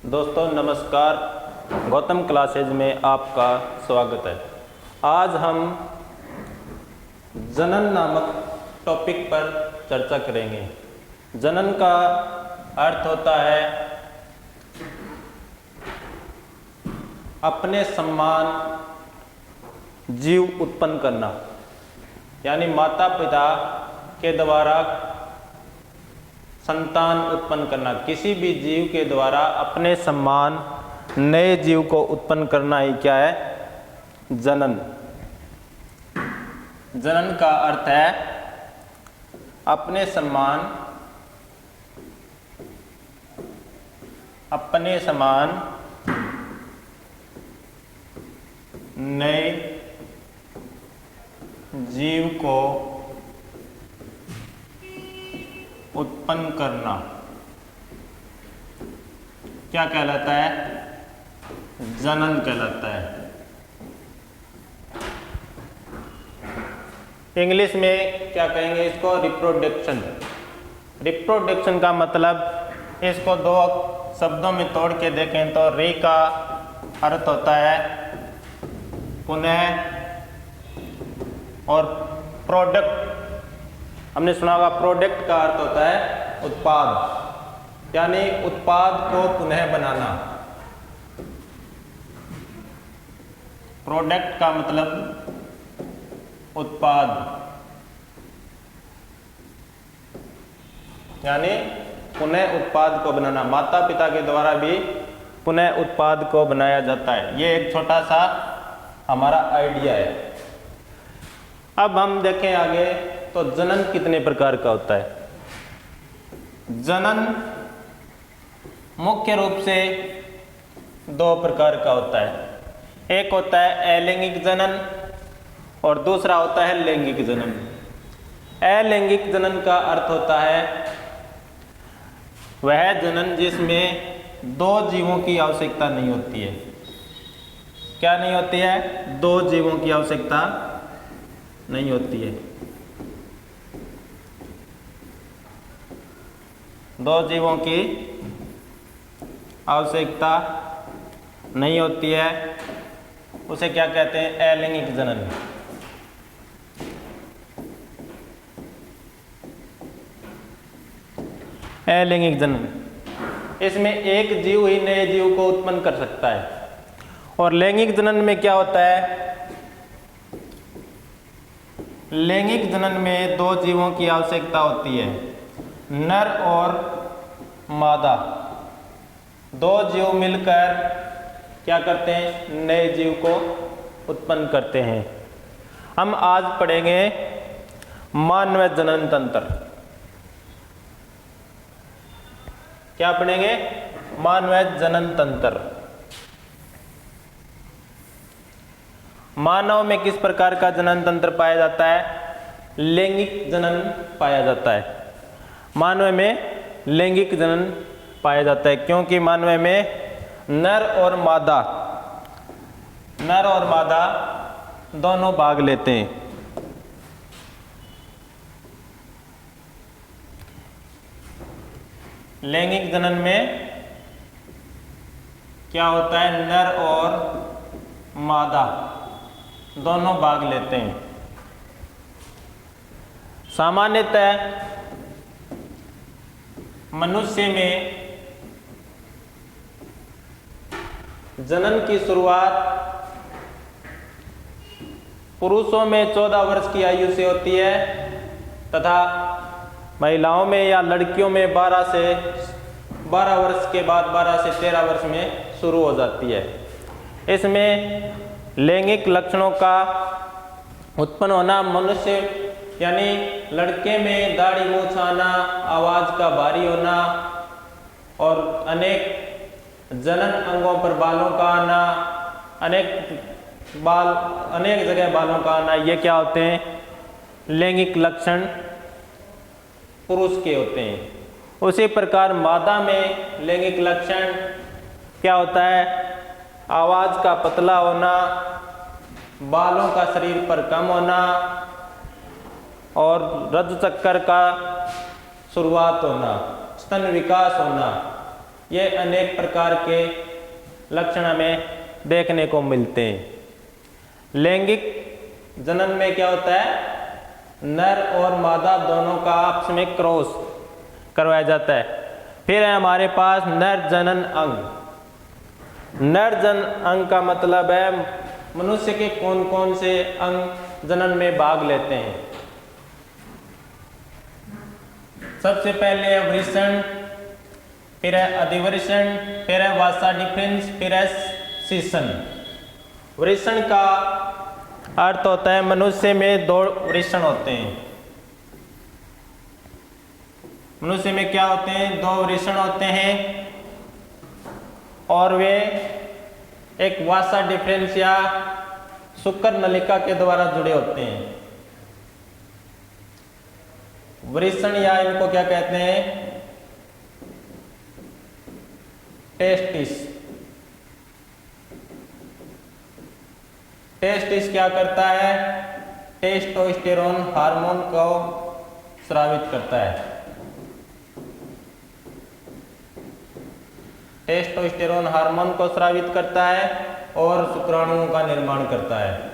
दोस्तों नमस्कार। गौतम क्लासेज में आपका स्वागत है। आज हम जनन नामक टॉपिक पर चर्चा करेंगे। जनन का अर्थ होता है अपने समान जीव उत्पन्न करना, यानी माता पिता के द्वारा संतान उत्पन्न करना। किसी भी जीव के द्वारा अपने समान नए जीव को उत्पन्न करना ही क्या है? जनन। जनन का अर्थ है अपने समान नए जीव को उत्पन्न करना क्या कहलाता है? जनन कहलाता है। इंग्लिश में क्या कहेंगे इसको? रिप्रोडक्शन। रिप्रोडक्शन का मतलब इसको दो शब्दों में तोड़ के देखें तो री का अर्थ होता है पुनः, और प्रोडक्ट हमने सुना होगा, प्रोडक्ट का अर्थ होता है उत्पाद, यानी उत्पाद को पुनः बनाना। प्रोडक्ट का मतलब उत्पाद, यानी पुनः उत्पाद को बनाना। माता पिता के द्वारा भी पुनः उत्पाद को बनाया जाता है। ये एक छोटा सा हमारा आइडिया है। अब हम देखें आगे तो जनन कितने प्रकार का होता है? जनन मुख्य रूप से दो प्रकार का होता है। एक होता है अलैंगिक जनन और दूसरा होता है लैंगिक जनन। अलैंगिक जनन का अर्थ होता है वह जनन जिसमें दो जीवों की आवश्यकता नहीं होती है। क्या नहीं होती है? दो जीवों की आवश्यकता नहीं होती है। दो जीवों की आवश्यकता नहीं होती है, उसे क्या कहते हैं? अलैंगिक जनन। अलैंगिक जनन, इसमें एक जीव ही नए जीव को उत्पन्न कर सकता है। और लैंगिक जनन में क्या होता है? लैंगिक जनन में दो जीवों की आवश्यकता होती है, नर और मादा। दो जीव मिलकर क्या करते हैं? नए जीव को उत्पन्न करते हैं। हम आज पढ़ेंगे मानव जनन तंत्र। क्या पढ़ेंगे? मानव जनन तंत्र। मानव में किस प्रकार का जनन तंत्र पाया जाता है? लैंगिक जनन पाया जाता है। मानव में लैंगिक जनन पाया जाता है क्योंकि मानव में नर और मादा दोनों भाग लेते हैं। लैंगिक जनन में क्या होता है? नर और मादा दोनों भाग लेते हैं। सामान्यतः मनुष्य में जनन की शुरुआत पुरुषों में 14 वर्ष की आयु से होती है तथा महिलाओं में या लड़कियों में 12 वर्ष के बाद 12 से 13 वर्ष में शुरू हो जाती है। इसमें लैंगिक लक्षणों का उत्पन्न होना, मनुष्य यानी लड़के में दाढ़ी मूंछ आना, आवाज का भारी होना और अनेक जनन अंगों पर बालों का आना, अनेक जगह बालों का आना, ये क्या होते हैं? लैंगिक लक्षण पुरुष के होते हैं। उसी प्रकार मादा में लैंगिक लक्षण क्या होता है? आवाज का पतला होना, बालों का शरीर पर कम होना और रज चक्कर का शुरुआत होना, स्तन विकास होना, ये अनेक प्रकार के लक्षण हमें देखने को मिलते हैं। लैंगिक जनन में क्या होता है, नर और मादा दोनों का आपस में क्रॉस करवाया जाता है। फिर है हमारे पास नर जनन अंग। नर जनन अंग का मतलब है मनुष्य के कौन कौन से अंग जनन में भाग लेते हैं। सबसे पहले है वृषण, फिर है अधिवृषण, फिर है वासा डिफरेंस, फिर है सीसन। वृषण का अर्थ होता है मनुष्य में 2 वृषण होते हैं। मनुष्य में क्या होते हैं, 2 वृषण होते हैं और वे एक वासा डिफरेंस या शुक्र नलिका के द्वारा जुड़े होते हैं। वृषण या इनको क्या कहते हैं, टेस्टिस। टेस्टिस क्या करता है, टेस्टोस्टेरोन हार्मोन को स्रावित करता है। टेस्टोस्टेरोन हार्मोन को स्रावित करता है और शुक्राणुओं का निर्माण करता है।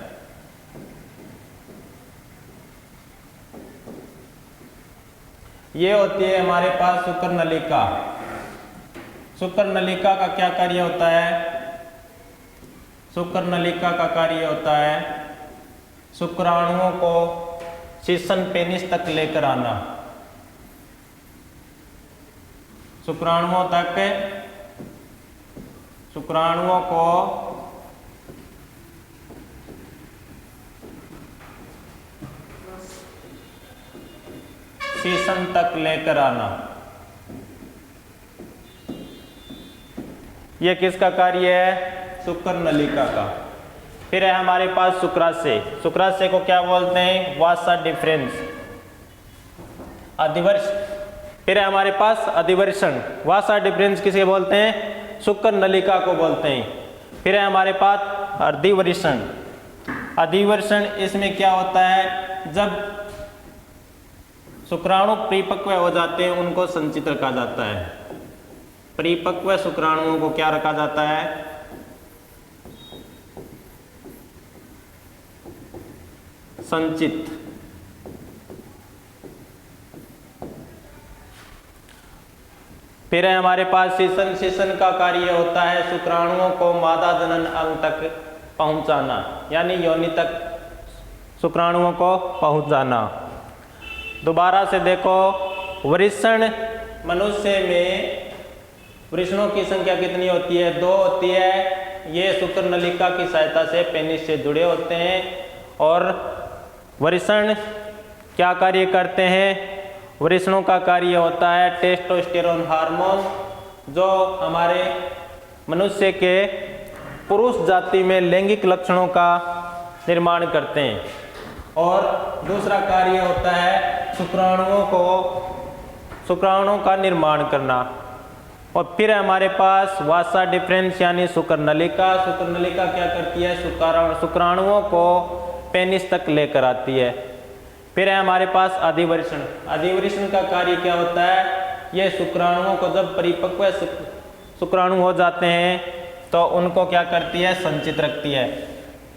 ये होती है हमारे पास शुक्र नलिका। शुक्र नलिका का क्या कार्य होता है, शुक्र नलिका का कार्य होता है शुक्राणुओं को सीसन पेनिस तक लेकर आना। शुक्राणुओं को सीसन तक लेकर आना। यह किसका कार्य है, शुक्र नलिका का। फिर है हमारे पास शुक्राशय। शुक्राशय को क्या बोलते हैं, वासा डिफरेंस, अधिवर्ष। फिर है हमारे पास अधिवर्षण। वासा डिफरेंस किसे बोलते हैं, शुक्र नलिका को बोलते हैं। फिर है हमारे पास अधिवर्षण। अधिवर्षण इसमें क्या होता है, जब शुक्राणु परिपक्व हो जाते हैं उनको संचित रखा जाता है। परिपक्व शुक्राणुओं को क्या रखा जाता है, संचित। फिर है हमारे पास सीसन। सीसन का कार्य होता है शुक्राणुओं को मादा जनन अंग तक पहुंचाना, यानी योनि तक शुक्राणुओं को पहुंचाना। दोबारा से देखो, वृषण, मनुष्य में वृषणों की संख्या कितनी होती है, 2 होती है। ये शुक्र नलिका की सहायता से पेनिस से जुड़े होते हैं। और वृषण क्या कार्य करते हैं, वृषणों का कार्य होता है टेस्टोस्टेरोन हार्मोन, जो हमारे मनुष्य के पुरुष जाति में लैंगिक लक्षणों का निर्माण करते हैं। और दूसरा कार्य होता है शुक्राणुओं का निर्माण करना। और फिर हमारे पास वासा डिफरेंस यानी शुक्र नलिका। शुक्र नलिका क्या करती है, शुक्राणुओं को पेनिस तक लेकर आती है। फिर है हमारे पास अधिवृषण। अधिवृषण का कार्य क्या होता है, ये शुक्राणुओं को जब परिपक्व शुक्राणु हो जाते हैं तो उनको क्या करती है, संचित रखती है।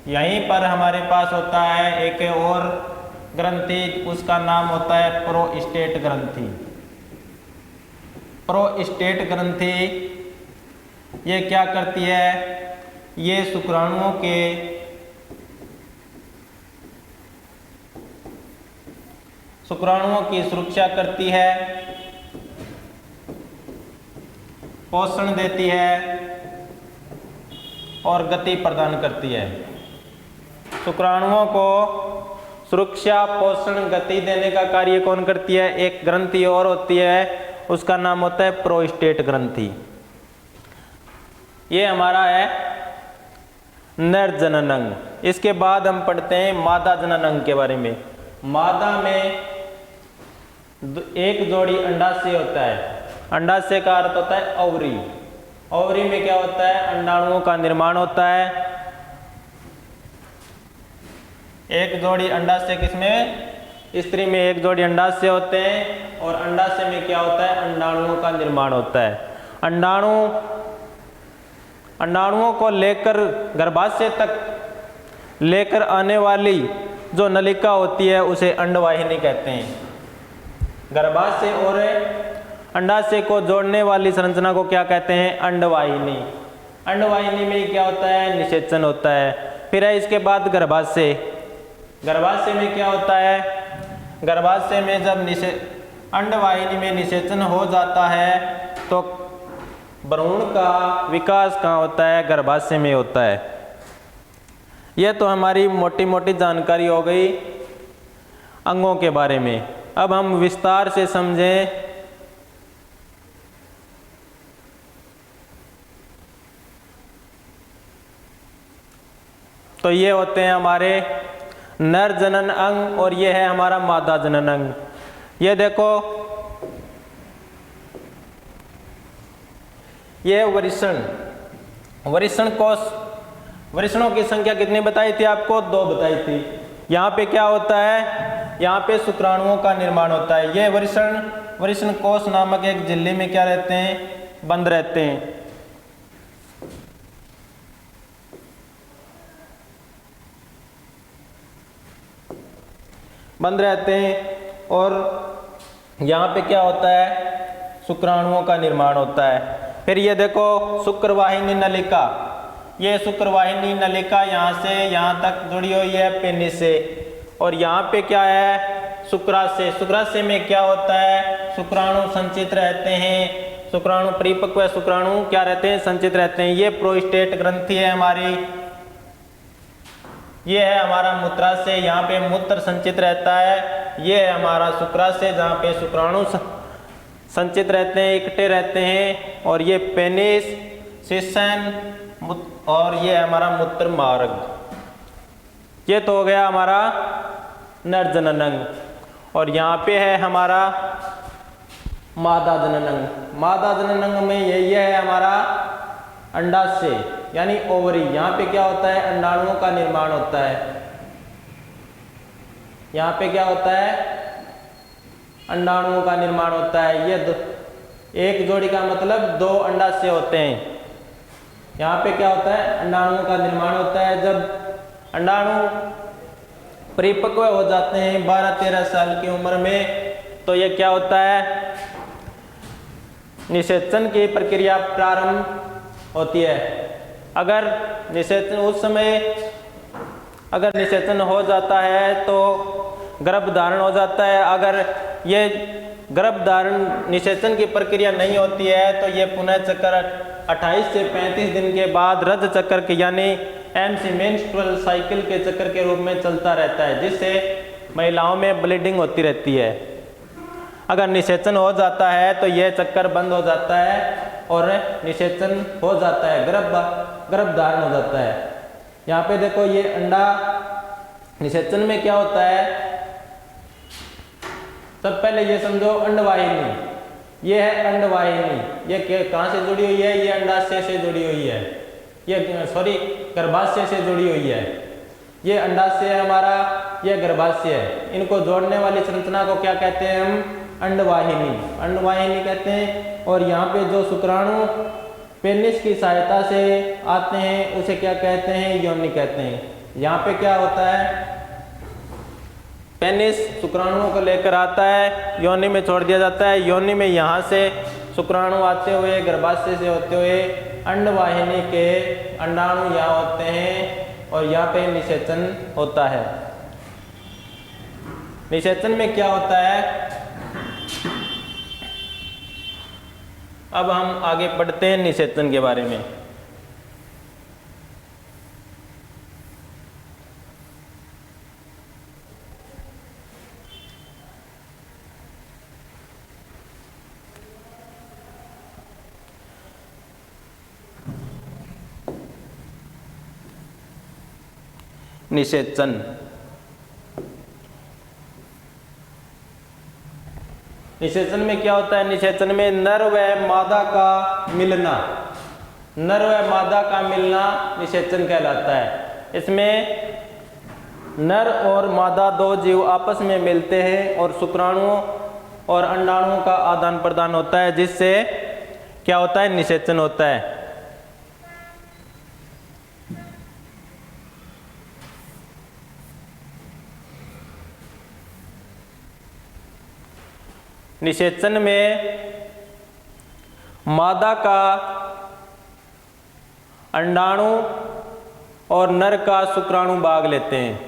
यहीं पर हमारे पास होता है एक और ग्रंथि, उसका नाम होता है प्रोस्टेट ग्रंथि। प्रोस्टेट ग्रंथि ये क्या करती है, ये शुक्राणुओं की सुरक्षा करती है, पोषण देती है और गति प्रदान करती है। शुक्राणुओं को सुरक्षा, पोषण, गति देने का कार्य कौन करती है, एक ग्रंथि और होती है, उसका नाम होता है प्रोस्टेट ग्रंथि। ये हमारा है नर जनन अंग। इसके बाद हम पढ़ते हैं मादा जनन अंग के बारे में। मादा में एक जोड़ी अंडाशय होता है। अंडाशय का अर्थ होता है ओवरी। ओवरी में क्या होता है, अंडाणुओं का निर्माण होता है। एक जोड़ी अंडाशय किसमें, स्त्री में एक जोड़ी अंडाशय होते हैं और अंडाशय में क्या होता है, अंडाणुओं का निर्माण होता है। अंडाणुओं को लेकर गर्भाशय तक लेकर आने वाली जो नलिका होती है उसे अंडवाहिनी कहते हैं। गर्भाशय और अंडाशय को जोड़ने वाली संरचना को क्या कहते हैं? अंडवाहिनी। अंडवाहिनी में क्या होता है? निषेचन होता है। फिर है इसके बाद गर्भाशय। गर्भाशय में क्या होता है? गर्भाशय में जब अंडवाहिनी में निषेचन हो जाता है तो भ्रूण का विकास कहाँ होता है? गर्भाशय में होता है। यह तो हमारी मोटी मोटी जानकारी हो गई अंगों के बारे में। अब हम विस्तार से समझें तो ये होते हैं हमारे नर जनन अंग और ये है हमारा मादा जनन अंग। ये देखो, ये वरिष्ण कोष। वरिष्णों की संख्या कितनी बताई थी आपको? 2 बताई थी। यहाँ पे क्या होता है? यहाँ पे शुक्राणुओं का निर्माण होता है। ये वरिष्ण कोष नामक एक झिल्ली में क्या रहते हैं? बंद रहते हैं। बंद रहते हैं और यहाँ पे क्या होता है? शुक्राणुओं का निर्माण होता है। फिर ये देखो शुक्रवाहिनी नलिका। ये शुक्रवाहिनी नलिका यहाँ से यहाँ तक जुड़ी हुई है पेनिस से। और यहाँ पे क्या है? शुक्राशय। शुक्राशय में क्या होता है? शुक्राणु संचित रहते हैं। शुक्राणु परिपक्व शुक्राणु क्या रहते हैं? संचित रहते हैं। ये प्रोस्टेट ग्रंथि है हमारी। ये है हमारा मूत्राशय, यहाँ पे मूत्र संचित रहता है। ये है हमारा शुक्राशय जहाँ पे शुक्राणु संचित रहते हैं, इकट्ठे रहते हैं। और ये पेनिस, शिशन और ये है हमारा मूत्र मार्ग। ये तो हो गया हमारा नर जनन अंग। और यहाँ पे है हमारा मादा जनन अंग। मादा जनन अंग में ये है हमारा अंडाशय यानी ओवरी। यहाँ पे क्या होता है? अंडाणुओं का निर्माण होता है। यहाँ पे क्या होता है? अंडाणुओं का निर्माण होता है। ये एक जोड़ी का मतलब 2 अंडाशय होते हैं। यहाँ पे क्या होता है? अंडाणुओं का निर्माण होता है। जब अंडाणु परिपक्व हो जाते हैं 12-13 साल की उम्र में तो ये क्या होता है? निषेचन की प्रक्रिया प्रारंभ होती है। अगर निषेचन उस समय अगर निषेचन हो जाता है तो गर्भधारण हो जाता है। अगर ये गर्भधारण निषेचन की प्रक्रिया नहीं होती है तो ये पुनः चक्कर 28 से 35 दिन के बाद रज चक्कर के यानी एमसी मेंस्ट्रुअल साइकिल के चक्कर के रूप में चलता रहता है, जिससे महिलाओं में ब्लीडिंग होती रहती है। अगर निषेचन हो जाता है तो यह चक्कर बंद हो जाता है और निषेचन हो जाता है, गर्भधारण हो जाता है। यहाँ पे देखो ये अंडा निषेचन में क्या होता है? सब पहले ये समझो अंडवाहिनी। ये है अंडवाहिनी। ये कहाँ से जुड़ी हुई है? ये अंडाशय से जुड़ी हुई है। ये गर्भाशय से जुड़ी हुई है। ये अंडाशय है हमारा, ये गर्भाशय है। इनको जोड़ने वाली संरचना को क्या कहते हैं हम? अंडवाहिनी। अंडवाहिनी कहते हैं। और यहाँ पे जो शुक्राणु पेनिस की सहायता से आते हैं उसे क्या कहते हैं? योनि कहते हैं। यहाँ पे क्या होता है? पेनिस शुक्राणुओं को लेकर आता है, योनि में छोड़ दिया जाता है। योनि में यहाँ से शुक्राणु आते हुए गर्भाशय से होते हुए अंडवाहिनी के अंडाणु यहाँ होते हैं और यहाँ पे निषेचन होता है। निषेचन में क्या होता है? अब हम आगे बढ़ते हैं निषेचन के बारे में। निषेचन निषेचन में क्या होता है? निषेचन में नर व मादा का मिलना, नर व मादा का मिलना निषेचन कहलाता है। इसमें नर और मादा 2 जीव आपस में मिलते हैं और शुक्राणुओं और अंडाणुओं का आदान प्रदान होता है, जिससे क्या होता है? निषेचन होता है। निषेचन में मादा का अंडाणु और नर का शुक्राणु भाग लेते हैं।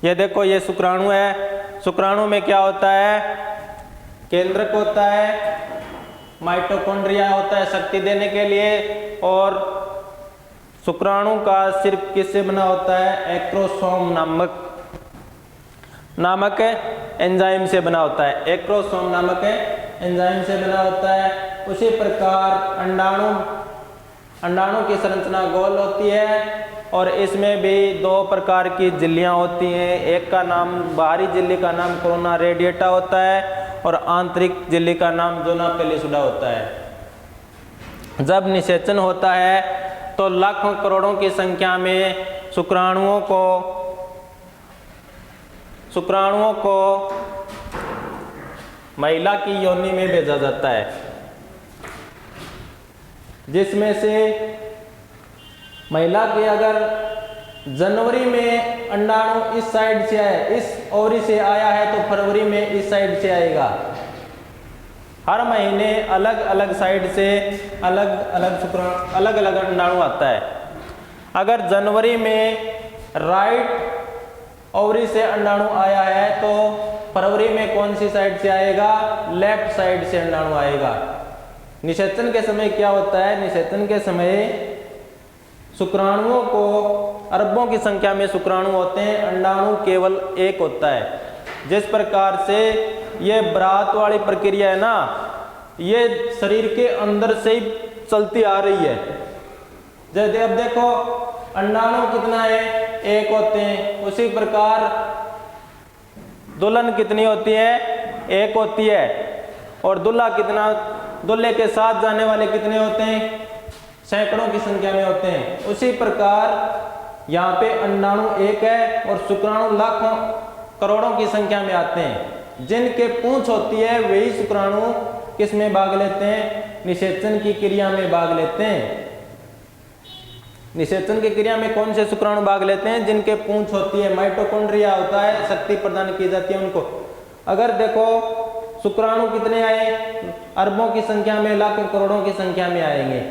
ये देखो, ये शुक्राणु है। शुक्राणु में क्या होता है? केंद्रक होता है, माइटोकॉन्ड्रिया होता है शक्ति देने के लिए, और शुक्राणु का सिर्फ किससे बना होता है? एक्रोसोम नामक एंजाइम से बना होता है। एक्रोसोम नामक एंजाइम से बना होता है। उसी प्रकार अंडाणु की संरचना गोल होती है, और इसमें भी दो प्रकार की झिल्लियाँ होती हैं। एक का नाम, बाहरी झिल्ली का नाम कोरोना रेडिएटा होता है, और आंतरिक झिल्ली का नाम जोना पेलिसुडा होता है। जब निषेचन होता है तो लाखों करोड़ों की संख्या में शुक्राणुओं को महिला की योनि में भेजा जाता है, जिसमें से महिला के अगर जनवरी में अंडाणु इस साइड से आया, इस ओवरी से आया है, तो फरवरी में इस साइड से आएगा। हर महीने अलग अलग साइड से अलग अलग अंडाणु आता है। अगर जनवरी में राइट ओवरी से अंडाणु आया है, तो फरवरी में कौन सी साइड से आएगा? लेफ्ट साइड से अंडाणु आएगा। निषेचन के समय क्या होता है? निषेचन के समय शुक्राणुओं को, अरबों की संख्या में शुक्राणु होते हैं, अंडाणु केवल एक होता है। जिस प्रकार से ये बरात वाली प्रक्रिया है ना, ये शरीर के अंदर से ही चलती आ रही है। जैसे अब देखो, अंडाणु कितना है? एक होते हैं। उसी प्रकार दुल्हन कितनी होती है? एक होती है। और दूल्हे के साथ जाने वाले कितने होते हैं? सैकड़ों की संख्या में होते हैं। उसी प्रकार यहाँ पे अंडाणु एक है और शुक्राणु लाखों करोड़ों की संख्या में आते हैं। जिनके पूंछ होती है वही शुक्राणु किस में भाग लेते हैं? निषेचन की क्रिया में भाग लेते हैं। निषेचन की क्रिया में कौन से शुक्राणु भाग लेते हैं? जिनके पूंछ होती है, माइटोकॉन्ड्रिया होता है, शक्ति प्रदान की जाती है उनको। अगर देखो शुक्राणु कितने आए? अरबों की संख्या में, लाखों करोड़ों की संख्या में आएंगे।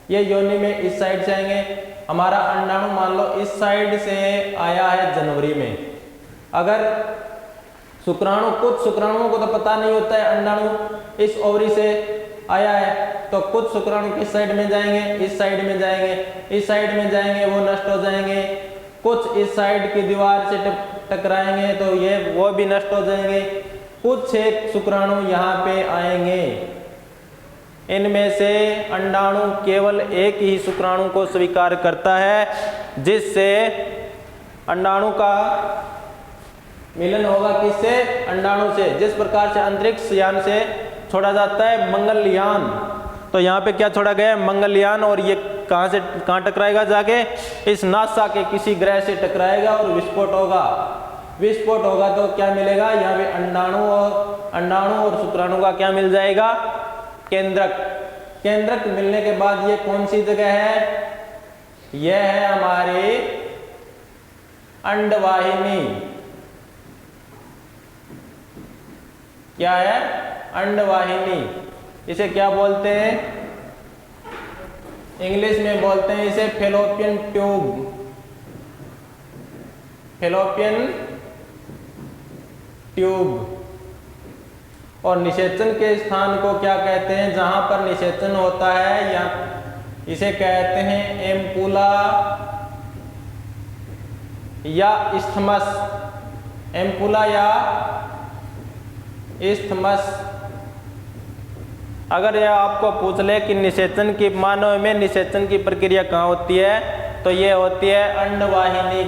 ये योनि में इस साइड से आएंगे। हमारा अंडाणु मान लो इस साइड से आया है जनवरी में। अगर शुक्राणु, कुछ शुक्राणुओं को तो पता नहीं होता है अंडाणु इस ओवरी से आया है, तो कुछ शुक्राणु किस साइड में जाएंगे? इस साइड में जाएंगे। इस साइड में जाएंगे, वो नष्ट हो जाएंगे। कुछ इस साइड की दीवार से टकराएंगे, तो ये वो भी नष्ट हो जाएंगे। कुछ एक शुक्राणु यहाँ पे आएंगे। इनमें से अंडाणु केवल एक ही शुक्राणु को स्वीकार करता है, जिससे अंडाणु का मिलन होगा। किससे? अंडाणु से। जिस प्रकार से अंतरिक्ष यान से छोड़ा जाता है मंगलयान, तो यहाँ पे क्या छोड़ा गया है? मंगलयान। और ये कहाँ टकराएगा? जाके इस नासा के किसी ग्रह से टकराएगा और विस्फोट होगा। विस्फोट होगा तो क्या मिलेगा? यहाँ पे अंडाणु और शुक्राणु का क्या मिल जाएगा? केंद्रक। केंद्रक मिलने के बाद ये कौन सी जगह है? यह है हमारी अंडवाहिनी। क्या है? अंडवाहिनी। इसे क्या बोलते हैं? इंग्लिश में बोलते हैं इसे फैलोपियन ट्यूब। Fallopian tube. और निषेचन के स्थान को क्या कहते हैं? जहां पर निषेचन होता है या इसे कहते हैं एम्पुला या इस्थमस। एम्पुला या इस्थमस। अगर यह आपको पूछ ले कि निषेचन की, मानव में निषेचन की प्रक्रिया कहाँ होती है, तो ये होती है अंडवाहिनी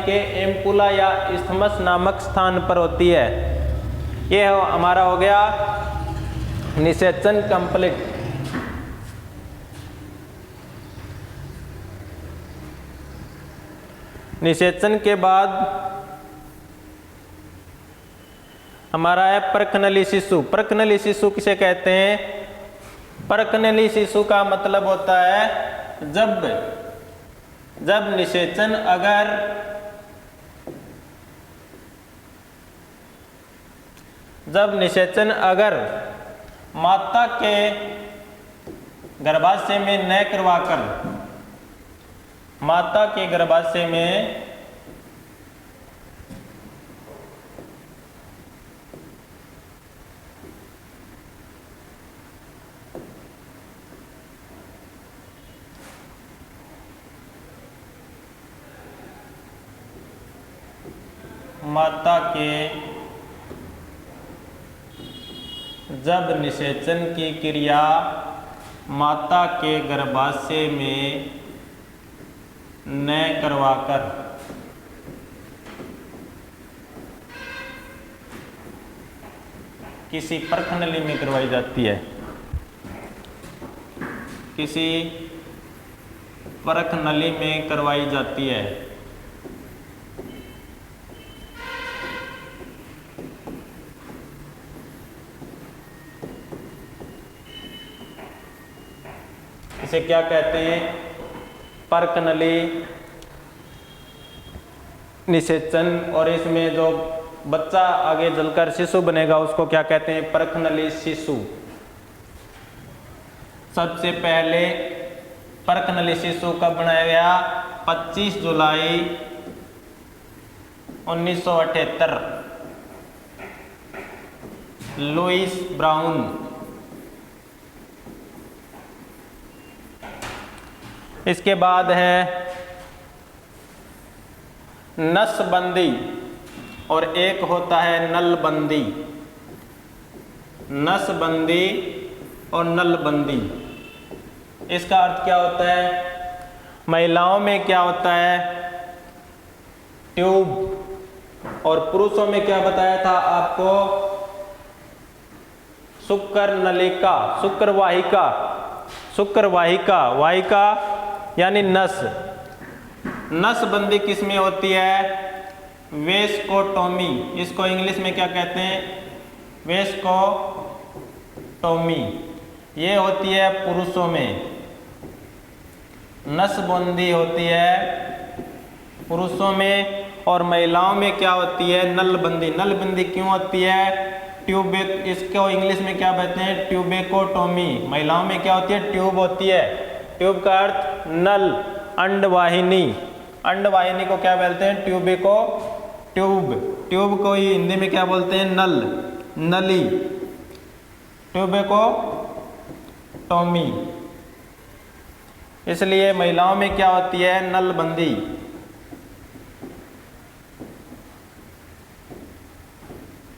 के एम्पुला या इस्थमस नामक स्थान पर होती है। ये हमारा हो गया निषेचन कंप्लीट। निषेचन के बाद हमारा है परकनली शिशु। परकनली शिशु किसे कहते हैं? परकनली शिशु का मतलब होता है जब निषेचन अगर माता के गर्भाशय में न करवाकर माता के गर्भाशय में जब निषेचन की क्रिया माता के गर्भाशय में न करवाकर किसी परखनली में करवाई जाती है, किसी परखनली में करवाई जाती है, इसे क्या कहते हैं? परकनली निषेचन। और इसमें जो बच्चा आगे जलकर शिशु बनेगा उसको क्या कहते हैं? परकनली शिशु। सबसे पहले परकनली शिशु कब बनाया गया? 25 जुलाई 1978 लुइस ब्राउन। इसके बाद है नसबंदी और एक होता है नलबंदी। नसबंदी और नलबंदी, इसका अर्थ क्या होता है? महिलाओं में क्या होता है? ट्यूब। और पुरुषों में क्या बताया था आपको? शुक्र नलिका, शुक्रवाहिका, वाहिका यानी नस। नसबंदी किस में होती है? वेस्कोटोमी। इसको इंग्लिश में क्या कहते हैं? वेस्कोटोमी। ये होती है पुरुषों में। नसबंदी होती है पुरुषों में। और महिलाओं में क्या होती है? नलबंदी। नलबंदी क्यों होती है? इसको इंग्लिश में क्या कहते हैं? ट्यूबेकोटोमी। महिलाओं में क्या होती है? ट्यूब होती है। ट्यूब का अर्थ नल, अंडवाहिनी। अंडवाहिनी को क्या बोलते हैं? ट्यूब को ही हिंदी में क्या बोलते हैं? नल, नली, ट्यूबेकोटोमी। इसलिए महिलाओं में क्या होती है? नलबंदी।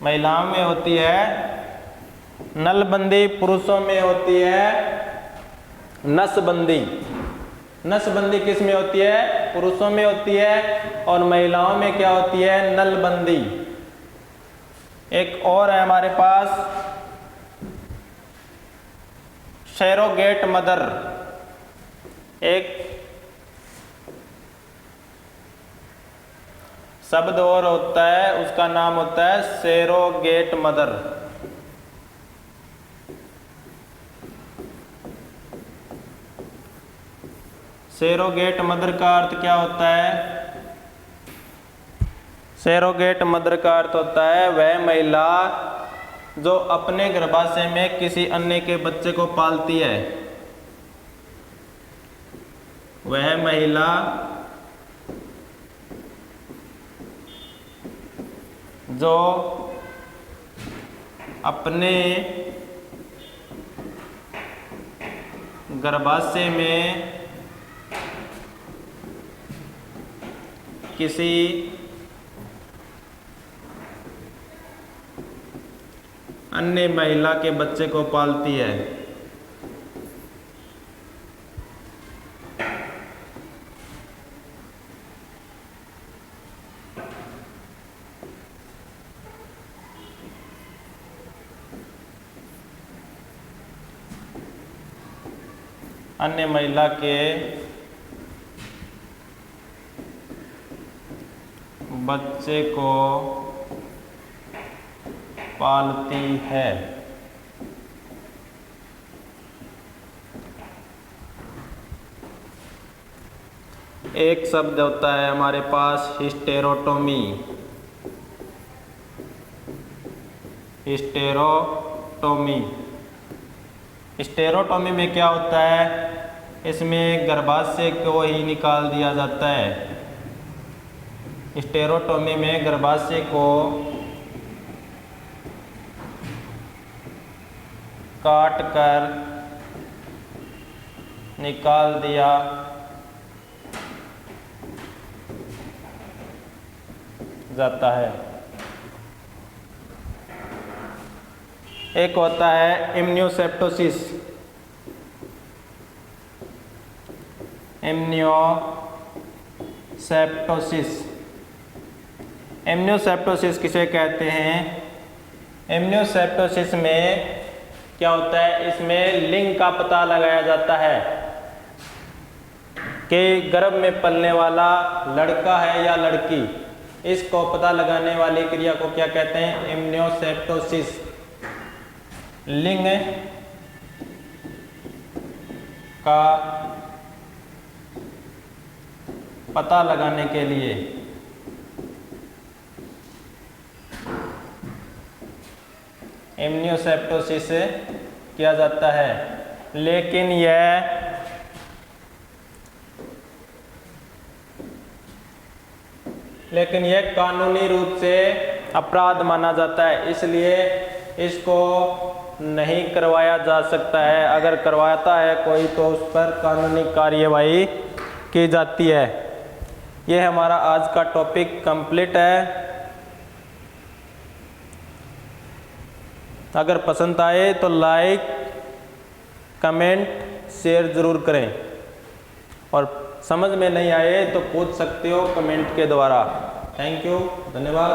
महिलाओं में होती है नलबंदी, पुरुषों में होती है नसबंदी। नसबंदी किस में होती है? पुरुषों में होती है। और महिलाओं में क्या होती है? नलबंदी। एक और है हमारे पास सैरोगेट मदर। एक शब्द और होता है, उसका नाम होता है सैरोगेट मदर। सैरोगेट मदर का अर्थ क्या होता है? सैरोगेट मदर का अर्थ होता है वह महिला जो अपने गर्भाशय में किसी अन्य के बच्चे को पालती है। वह महिला जो अपने गर्भाशय में किसी अन्य महिला के बच्चे को पालती है। अन्य महिला के बच्चे को पालती है। एक शब्द होता है हमारे पास हिस्टेरोटोमी। हिस्टेरोटोमी, हिस्टेरोटोमी में क्या होता है, इसमें गर्भाशय को ही निकाल दिया जाता है। हिस्टेरोटोमी में गर्भाशय को काट कर निकाल दिया जाता है। एक होता है एम्नियोसेप्टोसिस। एम्नियोसेप्टोसिस, एम्नियोसेप्टोसिस किसे कहते हैं? एम्नियोसेप्टोसिस में क्या होता है, इसमें लिंग का पता लगाया जाता है कि गर्भ में पलने वाला लड़का है या लड़की। इसको पता लगाने वाली क्रिया को क्या कहते हैं? एम्नियोसेप्टोसिस। लिंग का पता लगाने के लिए एम्नियोसेप्टोसिस किया जाता है। लेकिन यह कानूनी रूप से अपराध माना जाता है, इसलिए इसको नहीं करवाया जा सकता है। अगर करवाता है कोई तो उस पर कानूनी कार्यवाही की जाती है। ये हमारा आज का टॉपिक कंप्लीट है। अगर पसंद आए तो लाइक, कमेंट, शेयर ज़रूर करें और समझ में नहीं आए तो पूछ सकते हो कमेंट के द्वारा। थैंक यू, धन्यवाद।